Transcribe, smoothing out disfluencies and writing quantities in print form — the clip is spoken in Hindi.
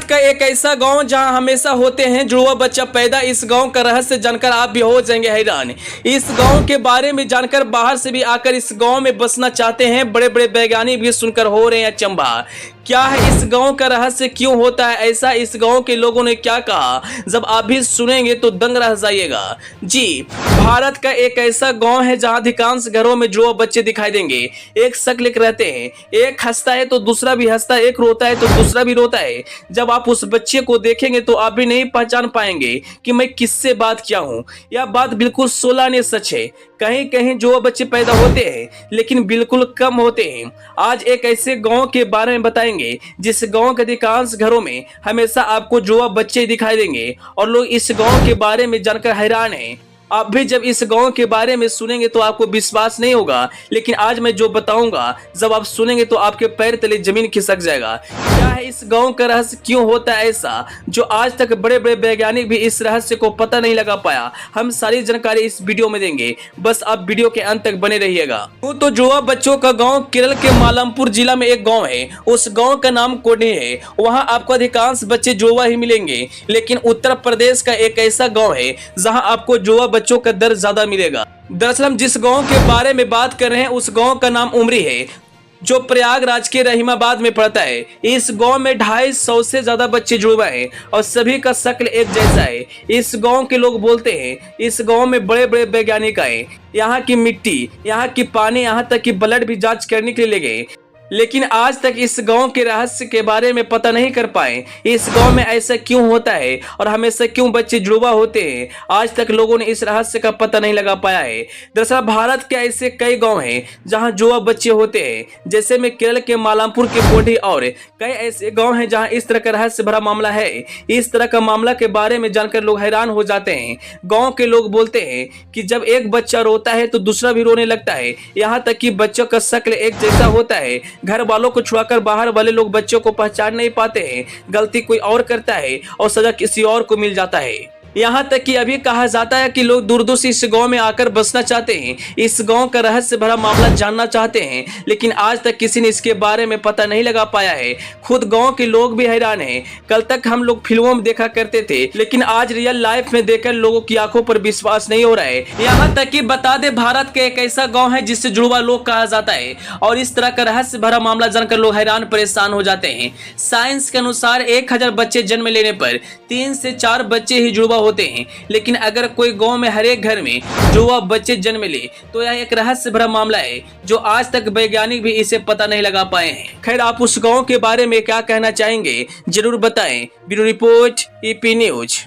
का एक ऐसा गांव जहां हमेशा होते हैं जुड़वा बच्चा पैदा। इस गांव का रहस्य जानकर आप भी हो जाएंगे हैरान। इस गांव के बारे में जानकर बाहर से भी आकर इस गांव में बसना चाहते हैं बड़े बड़े वैज्ञानिक भी सुनकर हो रहे हैं अचंभा। क्या है इस गांव का रहस्य, क्यों होता है ऐसा, इस गांव के लोगों ने क्या कहा, जब आप भी सुनेंगे तो दंग रह जाइएगा। जी, भारत का एक ऐसा गांव है जहां अधिकांश घरों में जुड़वा बच्चे दिखाई देंगे। एक शक्ल के रहते हैं, एक हंसता है तो दूसरा भी हंसता है, एक रोता है तो दूसरा भी रोता है। जब आप उस बच्चे को देखेंगे तो आप भी नहीं पहचान पाएंगे कि मैं किससे बात किया हूं। यह बात बिल्कुल 16 ने सच है। कहीं कहीं जुड़वा बच्चे पैदा होते हैं लेकिन बिल्कुल कम होते हैं। आज एक ऐसे गांव के बारे में बताएंगे जिस गांव के अधिकांश घरों में हमेशा आपको जुड़वा बच्चे दिखाई देंगे और लोग इस गांव के बारे में जानकर हैरान हैं। आप भी जब इस गांव के बारे में सुनेंगे तो आपको विश्वास नहीं होगा, लेकिन आज मैं जो बताऊंगा जब आप सुनेंगे तो आपके पैर तले जमीन खिसक जाएगा। क्या है इस गांव का रहस्य, क्यों होता है ऐसा, जो आज तक बड़े बड़े वैज्ञानिक भी इस रहस्य को पता नहीं लगा पाया। हम सारी जानकारी इस वीडियो में देंगे, बस आप वीडियो के अंत तक बने रहिएगा। तो जुड़वा बच्चों का गाँव केरल के मालमपुर जिला में एक गाँव है। उस गाँव का नाम कोडनी है। वहाँ आपको अधिकांश बच्चे जुड़वा ही मिलेंगे, लेकिन उत्तर प्रदेश का एक ऐसा गाँव है जहाँ आपको जुड़वा बच्चों का दर ज्यादा मिलेगा। दरअसल हम जिस गांव के बारे में बात कर रहे हैं उस गांव का नाम उमरी है, जो प्रयागराज के रहीमाबाद में पड़ता है। इस गांव में 250 से ज्यादा बच्चे जुड़वा हैं और सभी का शक्ल एक जैसा है। इस गांव के लोग बोलते हैं इस गांव में बड़े बड़े वैज्ञानिक आए, यहाँ की मिट्टी, यहाँ की पानी, यहाँ तक कि ब्लड भी जांच करने के लिए ले गए, लेकिन आज तक इस गांव के रहस्य के बारे में पता नहीं कर पाए। इस गांव में ऐसा क्यों होता है और हमेशा क्यों बच्चे जुड़वा होते हैं, आज तक लोगों ने इस रहस्य का पता नहीं लगा पाया है। दरअसल भारत के ऐसे कई गांव हैं जहां जुड़वा बच्चे होते हैं, जैसे में केरल के मालमपुर के कोडी और कई ऐसे गाँव हैं जहाँ इस तरह का रहस्य भरा मामला है। इस तरह का मामला के बारे में जानकर लोग हैरान हो जाते हैं। गाँव के लोग बोलते हैं कि जब एक बच्चा रोता है तो दूसरा भी रोने लगता है, यहाँ तक कि बच्चों का शक्ल एक जैसा होता है। घर वालों को छुड़ाकर बाहर वाले लोग बच्चों को पहचान नहीं पाते हैं। गलती कोई और करता है और सजा किसी और को मिल जाता है। यहाँ तक कि अभी कहा जाता है कि लोग दूर दूर से इस गांव में आकर बसना चाहते हैं, इस गांव का रहस्य भरा मामला जानना चाहते हैं, लेकिन आज तक किसी ने इसके बारे में पता नहीं लगा पाया है। खुद गांव के लोग भी हैरान हैं। कल तक हम लोग फिल्मों में देखा करते थे, लेकिन आज रियल लाइफ में देखकर लोगों की आंखों पर विश्वास नहीं हो रहा है। यहाँ तक कि बता दे, भारत का एक ऐसा गाँव है जिससे जुड़वा लोग कहा जाता है और इस तरह का रहस्य भरा मामला जानकर लोग हैरान परेशान हो जाते हैं। साइंस के अनुसार 1000 बच्चे जन्म लेने पर 3 से 4 बच्चे ही जुड़वा होते हैं, लेकिन अगर कोई गांव में हर एक घर में जुड़वा बच्चे जन्म ले तो यह एक रहस्य भरा मामला है, जो आज तक वैज्ञानिक भी इसे पता नहीं लगा पाए हैं। खैर, आप उस गांव के बारे में क्या कहना चाहेंगे जरूर बताएं। Bureau report, EP news.